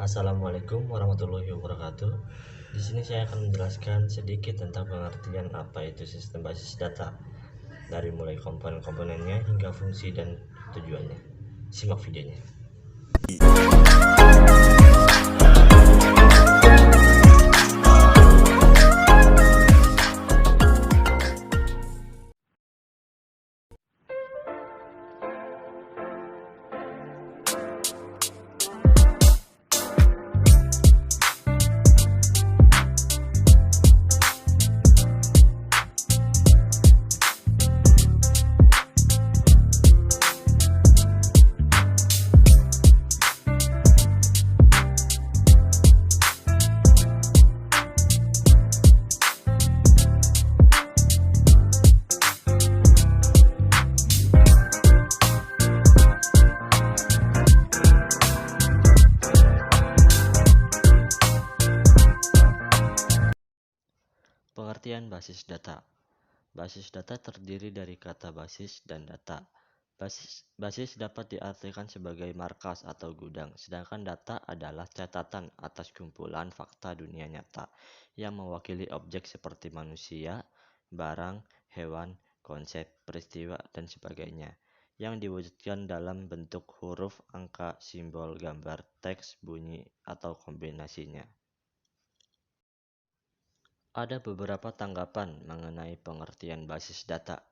Assalamualaikum warahmatullahi wabarakatuh. Di sini saya akan menjelaskan sedikit tentang pengertian apa itu sistem basis data, dari mulai komponen-komponennya hingga fungsi dan tujuannya. Simak videonya. Pengertian basis data. Basis data terdiri dari kata basis dan data. Basis dapat diartikan sebagai markas atau gudang, sedangkan data adalah catatan atas kumpulan fakta dunia nyata yang mewakili objek seperti manusia, barang, hewan, konsep, peristiwa, dan sebagainya, yang diwujudkan dalam bentuk huruf, angka, simbol, gambar, teks, bunyi, atau kombinasinya. Ada beberapa tanggapan mengenai pengertian basis data.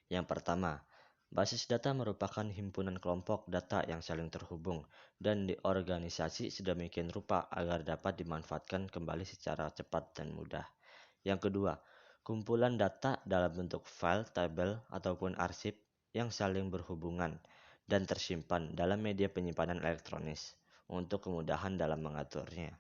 Yang pertama, basis data merupakan himpunan kelompok data yang saling terhubung dan diorganisasi sedemikian rupa agar dapat dimanfaatkan kembali secara cepat dan mudah. Yang kedua, kumpulan data dalam bentuk file, tabel, ataupun arsip yang saling berhubungan dan tersimpan dalam media penyimpanan elektronis untuk kemudahan dalam mengaturnya.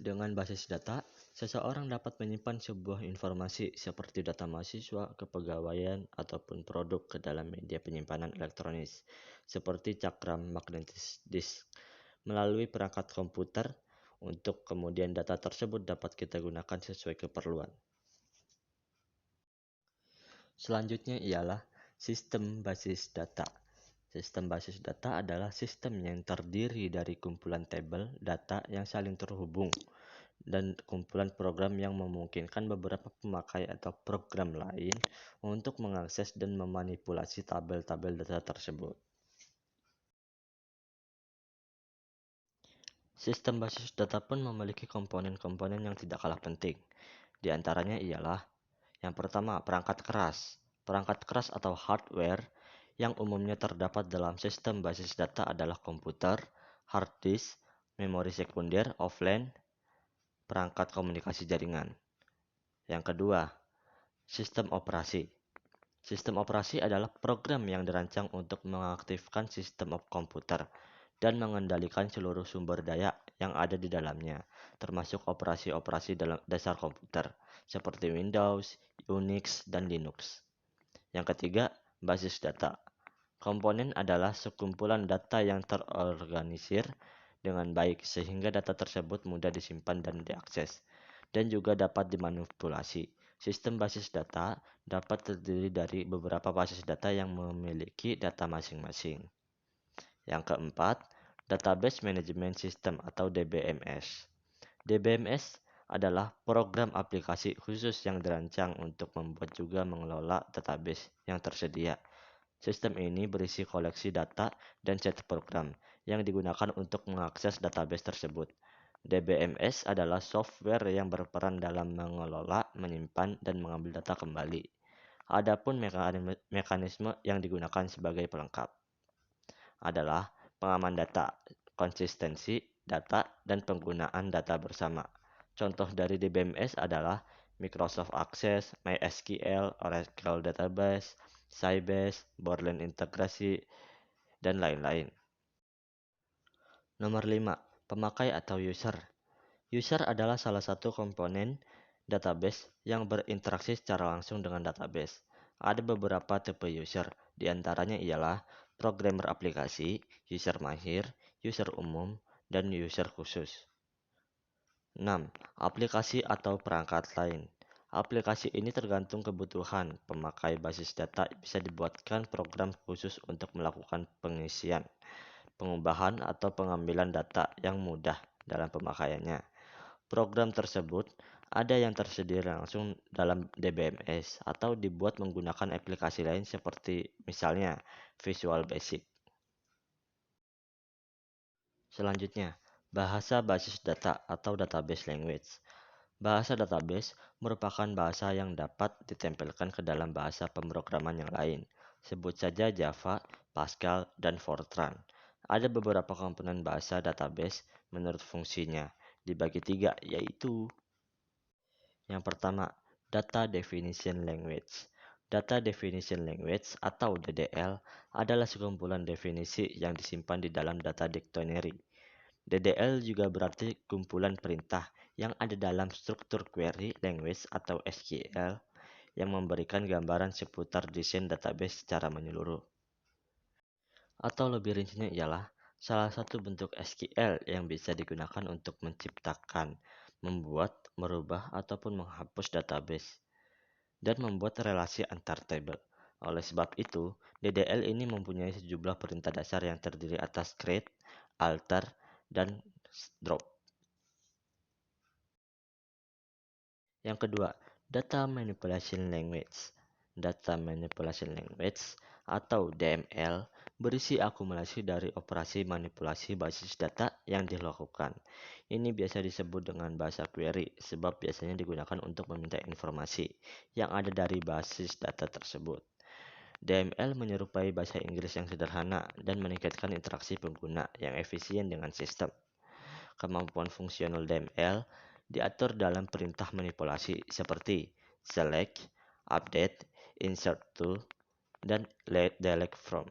Dengan basis data, seseorang dapat menyimpan sebuah informasi seperti data mahasiswa, kepegawaian, ataupun produk ke dalam media penyimpanan elektronis, seperti cakram magnetis disk, melalui perangkat komputer, untuk kemudian data tersebut dapat kita gunakan sesuai keperluan. Selanjutnya ialah sistem basis data. Sistem basis data adalah sistem yang terdiri dari kumpulan tabel data yang saling terhubung dan kumpulan program yang memungkinkan beberapa pemakai atau program lain untuk mengakses dan memanipulasi tabel-tabel data tersebut. Sistem basis data pun memiliki komponen-komponen yang tidak kalah penting. Di antaranya ialah yang pertama, perangkat keras. Perangkat keras atau hardware yang umumnya terdapat dalam sistem basis data adalah komputer, hard disk, memori sekunder, offline, perangkat komunikasi jaringan. Yang kedua, sistem operasi. Sistem operasi adalah program yang dirancang untuk mengaktifkan sistem komputer dan mengendalikan seluruh sumber daya yang ada di dalamnya, termasuk operasi-operasi dalam dasar komputer, seperti Windows, Unix, dan Linux. Yang ketiga, basis data. Komponen adalah sekumpulan data yang terorganisir dengan baik sehingga data tersebut mudah disimpan dan diakses, dan juga dapat dimanipulasi. Sistem basis data dapat terdiri dari beberapa basis data yang memiliki data masing-masing. Yang keempat, Database Management System atau DBMS. DBMS adalah program aplikasi khusus yang dirancang untuk membuat juga mengelola database yang tersedia. Sistem ini berisi koleksi data dan set program yang digunakan untuk mengakses database tersebut. DBMS adalah software yang berperan dalam mengelola, menyimpan, dan mengambil data kembali. Adapun mekanisme yang digunakan sebagai pelengkap adalah pengaman data, konsistensi data, dan penggunaan data bersama. Contoh dari DBMS adalah Microsoft Access, MySQL, Oracle Database, Sybase, Borland Integrasi, dan lain-lain. Nomor 5. Pemakai atau user. User adalah salah satu komponen database yang berinteraksi secara langsung dengan database. Ada beberapa tipe user, di antaranya ialah programmer aplikasi, user mahir, user umum, dan user khusus. 6. Aplikasi atau perangkat lain. Aplikasi ini tergantung kebutuhan pemakai basis data, bisa dibuatkan program khusus untuk melakukan pengisian pengubahan atau pengambilan data yang mudah dalam pemakaiannya. Program tersebut ada yang tersedia langsung dalam DBMS atau dibuat menggunakan aplikasi lain seperti misalnya Visual Basic. Selanjutnya, bahasa basis data atau database language. Bahasa database merupakan bahasa yang dapat ditempelkan ke dalam bahasa pemrograman yang lain. Sebut saja Java, Pascal, dan Fortran. Ada beberapa komponen bahasa database menurut fungsinya, dibagi tiga, yaitu yang pertama, Data Definition Language. Data Definition Language atau DDL adalah sekumpulan definisi yang disimpan di dalam data dictionary. DDL juga berarti kumpulan perintah yang ada dalam struktur query language atau SQL yang memberikan gambaran seputar desain database secara menyeluruh. Atau lebih rincinya ialah salah satu bentuk SQL yang bisa digunakan untuk menciptakan, membuat, merubah, ataupun menghapus database, dan membuat relasi antar tabel. Oleh sebab itu, DDL ini mempunyai sejumlah perintah dasar yang terdiri atas create, alter, dan drop. Yang kedua, Data Manipulation Language. Data Manipulation Language atau DML berisi akumulasi dari operasi manipulasi basis data yang dilakukan. Ini biasa disebut dengan bahasa query sebab biasanya digunakan untuk meminta informasi yang ada dari basis data tersebut. DML menyerupai bahasa Inggris yang sederhana dan meningkatkan interaksi pengguna yang efisien dengan sistem. Kemampuan fungsional DML diatur dalam perintah manipulasi seperti select, update, insert to, dan delete from.